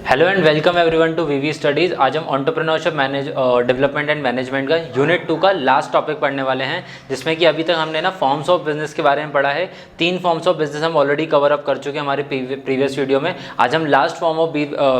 Hello and welcome everyone to VV studies. आज हम entrepreneurship development and management का unit 2 का लास्ट टॉपिक पढ़ने वाले हैं, जिसमें कि अभी तक हमने ना फॉर्म्स ऑफ बिजनेस के बारे में पढ़ा है। 3 फॉर्म्स ऑफ बिजनेस हम ऑलरेडी कवर अप कर चुके हैं हमारे प्रीवियस वीडियो में। आज हम लास्ट फॉर्म ऑफ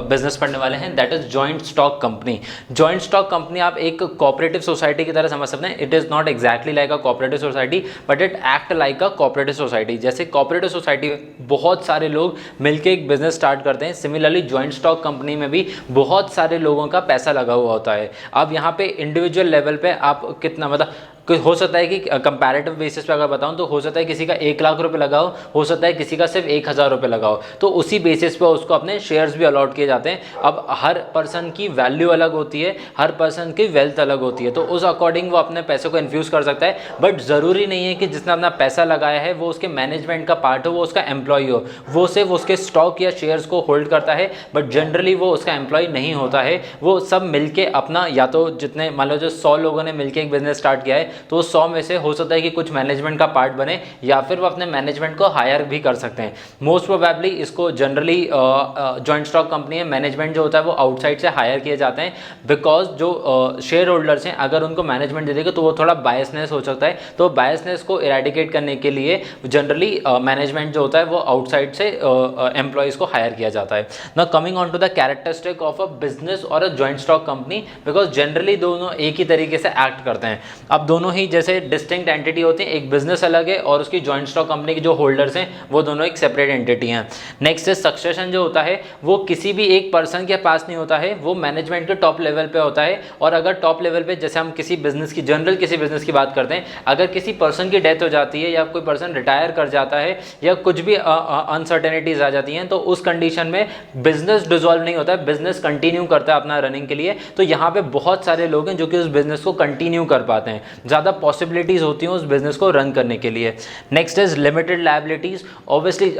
बिजनेस पढ़ने वाले हैं, that is joint stock company. Joint stock company आप एक कोऑपरेटिव सोसाइटी की तरह समझ सकते हैं। It is not exactly like a cooperative society but it act like a cooperative society. जैसे कोऑपरेटिव सोसाइटी बहुत सारे लोग मिलकर एक बिजनेस स्टार्ट करते हैं, सिमिलरली जॉइंट स्टॉक कंपनी में भी बहुत सारे लोगों का पैसा लगा हुआ होता है। अब यहाँ पे इंडिविजुअल लेवल पे आप कितना मतलब हो सकता है कि कंपैरेटिव बेसिस पे अगर बताऊं तो हो सकता है किसी का 1 लाख रुपए लगा हो सकता है किसी का सिर्फ 1000 रुपये लगा हो, तो उसी बेसिस पे उसको अपने शेयर्स भी अलॉट किए जाते हैं। अब हर पर्सन की वैल्यू अलग होती है, हर पर्सन की वेल्थ अलग होती है, तो उस अकॉर्डिंग वो अपने पैसे को इन्फ्यूज़ कर सकता है। बट ज़रूरी नहीं है कि जिसने अपना पैसा लगाया है वो उसके मैनेजमेंट का पार्ट हो, वो उसका एम्प्लॉय हो। वो सिर्फ उसके स्टॉक या शेयर्स को होल्ड करता है, बट जनरली वो उसका एम्प्लॉय नहीं होता है। वो सब मिलके अपना, या तो जितने मान लो जो 100 लोगों ने मिलकर एक बिजनेस स्टार्ट किया है तो 100 में से हो सकता है कि कुछ मैनेजमेंट का पार्ट बने, या फिर वो अपने मैनेजमेंट को हायर भी कर सकते हैं। मोस्ट प्रोबेबली इसको जनरली जॉइंट स्टॉक कंपनी है, मैनेजमेंट जो होता है वो आउटसाइड से हायर किए जाते हैं, बिकॉज जो शेयर होल्डर्स हैं अगर उनको मैनेजमेंट दे देगा तो वो थोड़ा बायसनेस हो सकता है। तो बायसनेस को इरेडिकेट करने के लिए जनरली मैनेजमेंट जो होता है वो आउटसाइड से एम्प्लॉयज़ को हायर किया जाता है। Now coming on to the characteristic of a business और a joint stock company, because generally दोनों एक ही तरीके से एक्ट करते हैं। अब दोनों ही जैसे डिस्टिंक्ट एंटिटी होती है, एक बिजनेस अलग है और उसकी जॉइंट स्टॉक कंपनी के जो होल्डर्स हैं वो दोनों एक सेपरेट एंटिटी हैं। नेक्स्ट इज सक्सेशन जो होता है वो किसी भी एक पर्सन के पास नहीं होता है, वो मैनेजमेंट के टॉप लेवल पे होता है। और अगर टॉप लेवल पे जैसे हम किसी बिजनेस की किसी बिजनेस की बात करते हैं, अगर किसी पर्सन की डेथ हो जाती है या कोई पर्सन रिटायर कर जाता है या कुछ भी अनसर्टेनिटीज आ जाती हैं, तो उस कंडीशन में बिजनेस डिसॉल्व नहीं होता है, बिजनेस कंटिन्यू करता है अपना रनिंग के लिए। तो यहाँ पे बहुत सारे लोग हैं जो कि उस बिजनेस को कंटिन्यू कर पाते हैं, ज़्यादा पॉसिबिलिटीज होती हैं उस बिजनेस को रन करने के लिए। Next is limited liabilities. Obviously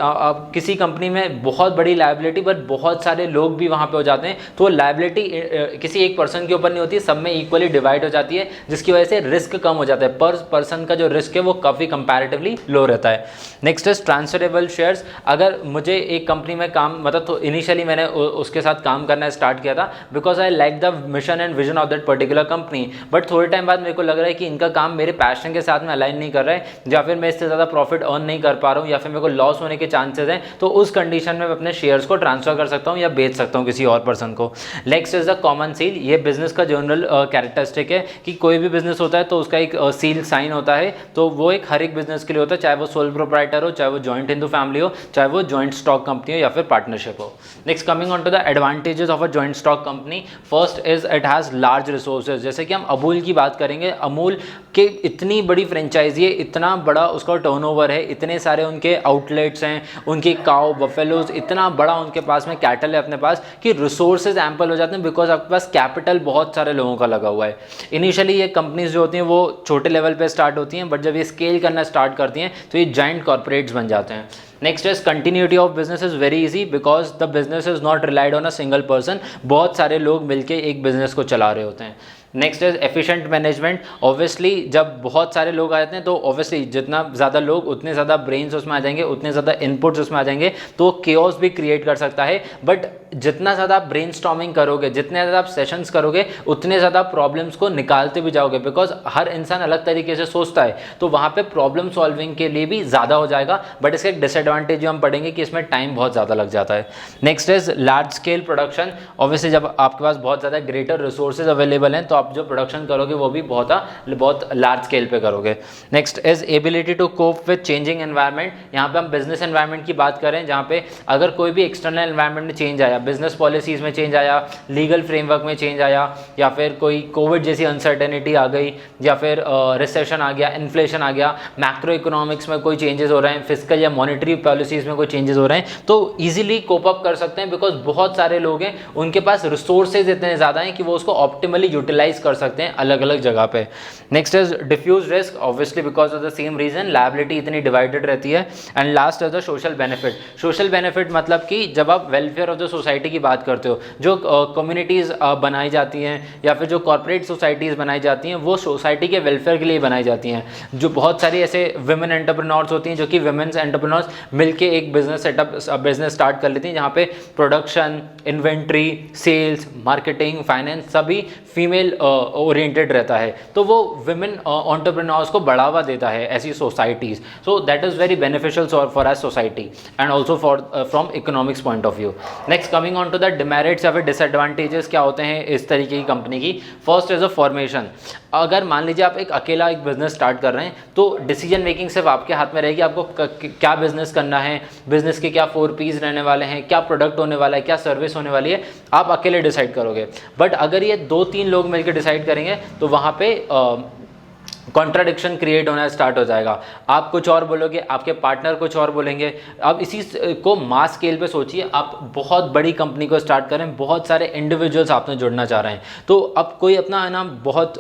किसी कंपनी में बहुत बड़ी लायबिलिटी बट बहुत सारे लोग भी वहाँ पे हो जाते हैं, तो लायबिलिटी किसी एक पर्सन के ऊपर नहीं होती, सब में इक्वली डिवाइड हो जाती है, जिसकी वजह से रिस्क कम हो जाता है। पर पर्सन का जो रिस्क है वो काफ़ी कंपैरेटिवली लो रहता है। Next is transferable shares. अगर मुझे एक कंपनी में काम मतलब तो इनिशियली मैंने उसके साथ काम करना स्टार्ट किया था because I like the mission and vision of that particular company, but थोड़े टाइम बाद मेरे को लग रहा है कि इनका काम मेरे पैशन के साथ में अलाइन नहीं कर रहा है, या फिर मैं इससे ज़्यादा प्रॉफिट अर्न नहीं कर पा रहा हूँ, या फिर मेरे को लॉस होने के चांसेस हैं, तो उस कंडीशन में मैं अपने शेयर्स को ट्रांसफर कर सकता हूँ या बेच सकता हूँ किसी और पर्सन को। Next is the common seal. ये बिजनेस का जनरल कैरेक्टरिस्टिक है कि कोई भी बिजनेस होता है तो उसका एक सील साइन होता है, तो वो एक हर एक बिजनेस के लिए होता है, चाहे वो सोल प्रोप्राइटर हो, चाहे वो जॉइंट हिंदू फैमिली हो, चाहे वो जॉइंट स्टॉक कंपनी हो या फिर पार्टनरशिप हो। Next coming on to the advantages of a joint stock company. First is it has large resources. जैसे कि हम अमूल की बात करेंगे, अमूल के इतनी बड़ी फ्रेंचाइजी है, इतना बड़ा उसका टर्नओवर है, इतने सारे उनके आउटलेट्स हैं, उनकी काउ बफेलोज, इतना बड़ा उनके पास में कैटल है अपने पास कि रिसोर्सेज एम्पल हो जाते हैं, बिकॉज आपके पास कैपिटल बहुत सारे लोगों का लगा हुआ है। इनिशियली ये कंपनीज जो होती हैं वो छोटे लेवल पे स्टार्ट होती हैं, बट जब ये स्केल करना स्टार्ट करती हैं तो ये जाइंट कॉर्पोरेट्स बन जाते हैं। Next is continuity of business is very easy because the business is not relied on a single person. बहुत सारे लोग मिलकर एक बिजनेस को चला रहे होते हैं। Next is efficient management. Obviously जब बहुत सारे लोग आ जाते हैं तो ऑब्वियसली जितना ज़्यादा लोग उतने ज़्यादा ब्रेन्स उसमें आ जाएंगे, उतने ज़्यादा इनपुट्स उसमें आ जाएंगे, तो केओस भी क्रिएट कर सकता है। बट जितना ज़्यादा आप ब्रेन स्टॉर्मिंग करोगे, जितने ज़्यादा आप सेशंस करोगे, उतने ज़्यादा प्रॉब्लम्स को निकालते भी जाओगे, बिकॉज हर इंसान अलग तरीके से सोचता है, तो वहाँ पे प्रॉब्लम सॉल्विंग के लिए भी ज़्यादा हो जाएगा। बट इसका एक डिसएडवांटेज जो हम पढ़ेंगे कि इसमें टाइम बहुत ज़्यादा लग जाता है। Next is large scale production. Obviously जब आपके पास बहुत ज़्यादा ग्रेटर रिसोर्सेज अवेलेबल हैं तो आप जो प्रोडक्शन करोगे वो भी बहुत लार्ज स्केल पे करोगे। Next is ability to cope with changing environment. यहाँ पे हम बिजनेस एनवायरनमेंट की बात करें, जहाँ पे अगर कोई भी एक्सटर्नल एनवायरनमेंट में चेंज आया, बिजनेस पॉलिसीज़ में चेंज आया, लीगल फ्रेमवर्क में चेंज आया, या फिर कोई कोविड जैसी अनसर्टेनिटी आ गई, या फिर रिसेशन आ गया, इन्फ्लेशन आ गया, मैक्रो इकोनॉमिक्स में कोई चेंजेस हो रहे हैं, फिजिकल या मॉनेटरी पॉलिसीज़ में कोई चेंजेस हो रहे हैं, तो ईजिली कोप अप कर सकते हैं, बिकॉज बहुत सारे लोग हैं, उनके पास रिसोर्सेज इतने ज़्यादा हैं कि वो उसको ऑप्टिमली यूटिलाइज यूटिलाइज कर सकते हैं अलग अलग जगह पे। Next is diffuse risk, obviously because of the same reason, liability इतनी डिवाइडेड रहती है। And last is the social benefit. Social benefit मतलब कि जब आप वेलफेयर ऑफ द सोसाइटी की बात करते हो, जो कम्युनिटीज़ बनाई जाती हैं या फिर जो कॉर्पोरेट सोसाइटीज़ बनाई जाती हैं वो सोसाइटी के वेलफेयर के लिए बनाई जाती हैं। जो बहुत सारी ऐसे वुमेन एंटरप्रेन्योर्स होती हैं जो कि वुमेन्स एंटरप्रेन्योर्स मिलके एक बिजनेस स्टार्ट कर लेती हैं, जहाँ पे production, inventory, sales, marketing, finance सभी फीमेल ओरिएंटेड रहता है। तो वो वुमेन एंटरप्रेन्योर्स को बढ़ावा देता है ऐसी societies. So that is very beneficial for as society and also for from economics point of view. Next coming on to the demerits या फिर डिसएडवांटेजेस क्या होते हैं इस तरीके की कंपनी की। First is a formation. अगर मान लीजिए आप एक अकेला एक बिजनेस स्टार्ट कर रहे हैं तो डिसीजन मेकिंग सिर्फ आपके हाथ में रहेगी, आपको क्या बिजनेस करना है, बिजनेस के क्या 4 P's रहने वाले हैं, क्या प्रोडक्ट होने वाला है, क्या सर्विस होने वाली है, आप अकेले डिसाइड करोगे। बट अगर ये 2-3 लोग मिलकर डिसाइड करेंगे तो वहाँ पे कॉन्ट्राडिक्शन क्रिएट होना स्टार्ट हो जाएगा। आप कुछ और बोलोगे, आपके पार्टनर कुछ और बोलेंगे। अब इसी को मास स्केल पे सोचिए, आप बहुत बड़ी कंपनी को स्टार्ट करें, बहुत सारे इंडिविजुअल्स आपने जुड़ना चाह रहे हैं, तो अब कोई अपना है ना बहुत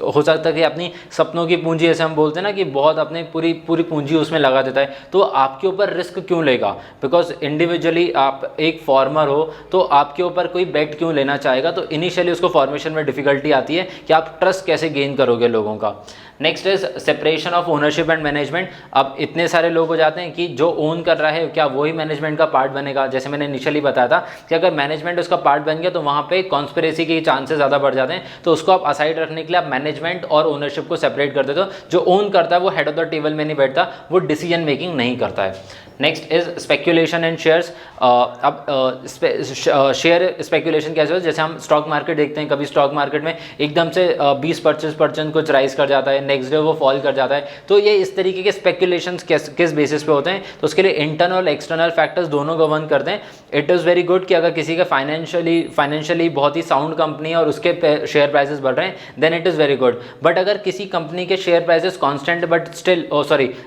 हो सकता है कि अपनी सपनों की पूंजी, ऐसे हम बोलते हैं ना कि बहुत अपने पूरी पूंजी उसमें लगा देता है, तो आपके ऊपर रिस्क क्यों लेगा? बिकॉज इंडिविजुअली आप एक फॉर्मर हो तो आपके ऊपर कोई बेट क्यों लेना चाहेगा? तो इनिशियली उसको फॉर्मेशन में डिफिकल्टी आती है कि आप ट्रस्ट कैसे गेन करोगे लोगों का। Next is separation of ownership and management. अब इतने सारे लोग हो जाते हैं कि जो ओन कर रहा है क्या वही मैनेजमेंट का पार्ट बनेगा? जैसे मैंने इनिशियली बताया था कि अगर मैनेजमेंट उसका पार्ट बन गया तो वहाँ पे कॉन्स्पिरेसी के चांसेस ज़्यादा बढ़ जाते हैं, तो उसको आप असाइड रखने के लिए आप मैनेजमेंट और ओनरशिप को सेपरेट कर देते हो। जो ओन करता है वो हेड ऑफ द टेबल में नहीं बैठता, वो डिसीजन मेकिंग नहीं करता है। Next is speculation and shares. अब शेयर स्पेक्यूलेशन कैसे होता है? जैसे हम स्टॉक मार्केट देखते हैं, कभी स्टॉक मार्केट में एकदम से 20-25% कुछ राइज कर जाता है, नेक्स्ट डे वो फॉल कर जाता है। तो ये इस तरीके के स्पेक्यूलेशन किस बेसिस पे होते हैं? तो उसके लिए इंटरनल और एक्सटर्नल फैक्टर्स दोनों गवर्न करते हैं। इट इज़ वेरी गुड कि अगर किसी का फाइनेंशियली बहुत ही साउंड कंपनी है और उसके शेयर प्राइसेस बढ़ रहे हैं, then it is very good. But अगर किसी कंपनी के share prices constant but still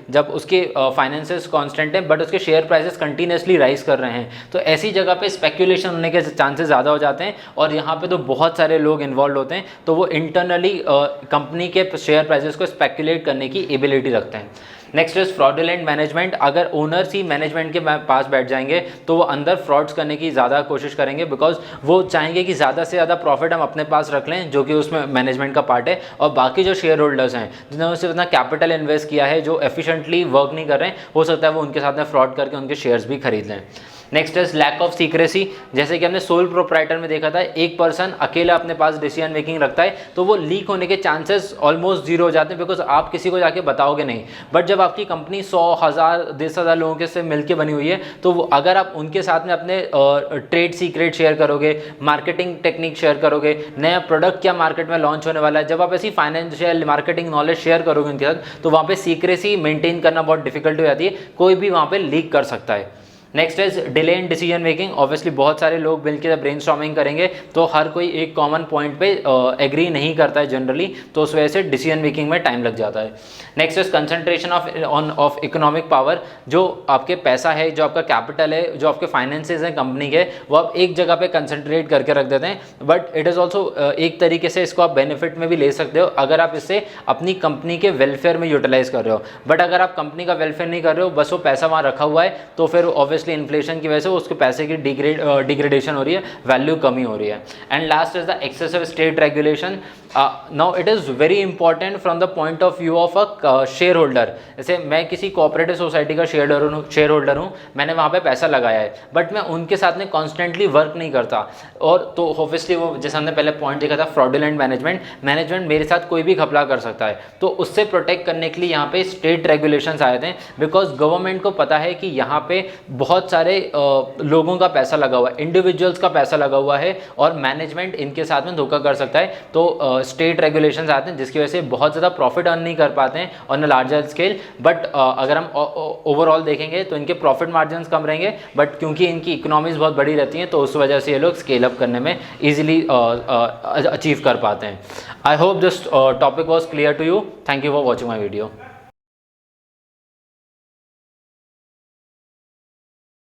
जब उसके फाइनेंसेस कॉन्स्टेंट है बट उसके शेयर प्राइसेस कंटिन्यूसली राइज कर रहे हैं, तो ऐसी जगह पे स्पेक्यूलेशन होने के चांसेस ज़्यादा हो जाते हैं। और यहाँ पे तो बहुत सारे लोग इन्वॉल्व होते हैं, तो वो इंटरनली कंपनी के शेयर प्राइसेस को स्पेक्यूलेट करने की एबिलिटी रखते हैं। Next is fraudulent management. अगर ओनर्स ही मैनेजमेंट के पास बैठ जाएंगे तो वो अंदर फ्रॉड्स करने की ज़्यादा कोशिश करेंगे, बिकॉज वो चाहेंगे कि ज़्यादा से ज़्यादा प्रॉफिट हम अपने पास रख लें जो कि उसमें मैनेजमेंट का पार्ट है, और बाकी जो शेयर होल्डर्स हैं जिन्होंने सिर्फ इतना कैपिटल इन्वेस्ट किया है, जो एफिशिएंटली वर्क नहीं कर रहे हैं, हो सकता है वो उनके साथ में फ्रॉड करके उनके शेयर्स भी खरीद लें। Next is lack of secrecy. जैसे कि हमने सोल प्रोप्राइटर में देखा था, एक पर्सन अकेला अपने पास डिसीजन मेकिंग रखता है तो वो लीक होने के चांसेस ऑलमोस्ट जीरो हो जाते हैं, बिकॉज आप किसी को जाके बताओगे नहीं। बट जब आपकी कंपनी 100,000 1,500 लोगों के से मिलकर बनी हुई है, तो वो अगर आप उनके साथ में अपने ट्रेड सीक्रेट शेयर करोगे, मार्केटिंग टेक्निक शेयर करोगे, नया प्रोडक्ट क्या मार्केट में लॉन्च होने वाला है, जब आप ऐसी फाइनेंशियल मार्केटिंग नॉलेज शेयर करोगे उनके साथ, तो वहाँ पे सीक्रेसी मेंटेन करना बहुत डिफिकल्ट हो जाती है, कोई भी वहाँ पे लीक कर सकता है। Next is delay in decision making. Obviously बहुत सारे लोग मिलकर जब ब्रेनस्टॉर्मिंग करेंगे तो हर कोई एक कॉमन पॉइंट पे एग्री नहीं करता है जनरली, तो उस वजह से डिसीजन मेकिंग में टाइम लग जाता है। Next is concentration of economic power. जो आपके पैसा है, जो आपका कैपिटल है, जो आपके फाइनेंसेस हैं कंपनी के, वो आप एक जगह पे कंसंट्रेट करके रख देते हैं। बट इट इज़ ऑल्सो एक तरीके से इसको आप बेनिफिट में भी ले सकते हो अगर आप इससे अपनी कंपनी के वेलफेयर में यूटिलाइज कर रहे हो। बट अगर आप कंपनी का वेलफेयर नहीं कर रहे हो, बस वो पैसा वहाँ रखा हुआ है, तो फिर ऑब्वियसली इन्फ्लेशन की वजह से उसके पैसे की डिग्रेडेशन हो रही है, वैल्यू कमी हो रही है। And last is the excessive state regulation. Now it is very important from the point of view of a share holder. जैसे मैं किसी कोऑपरेटिव सोसाइटी का शेयर होल्डर हूँ, मैंने वहाँ पे पैसा लगाया है, बट मैं उनके साथ में कॉन्स्टेंटली वर्क नहीं करता, और तो ऑब्वियसली वो जैसे हमने पहले पॉइंट देखा था फ्रॉडुलेंट मैनेजमेंट मेरे साथ कोई भी घपला कर सकता है। तो उससे प्रोटेक्ट करने के लिए यहाँ पे स्टेट रेगुलेशंस आए थे, बिकॉज गवर्नमेंट को पता है कि यहाँ पे बहुत सारे लोगों का पैसा लगा हुआ है, इंडिविजुअल्स का पैसा लगा हुआ है, और मैनेजमेंट इनके साथ में धोखा कर सकता है। तो स्टेट रेगुलेशंस आते हैं जिसकी वजह से बहुत ज़्यादा प्रॉफिट अर्न नहीं कर पाते हैं on a larger scale. But अगर हम ओवरऑल देखेंगे तो इनके प्रॉफिट मार्जिन कम रहेंगे, बट क्योंकि इनकी इकोनॉमीज बहुत बड़ी रहती हैं तो उस वजह से ये लोग स्केल अप करने में ईजिली अचीव कर पाते हैं। I hope this topic was clear to you. Thank you for watching my video.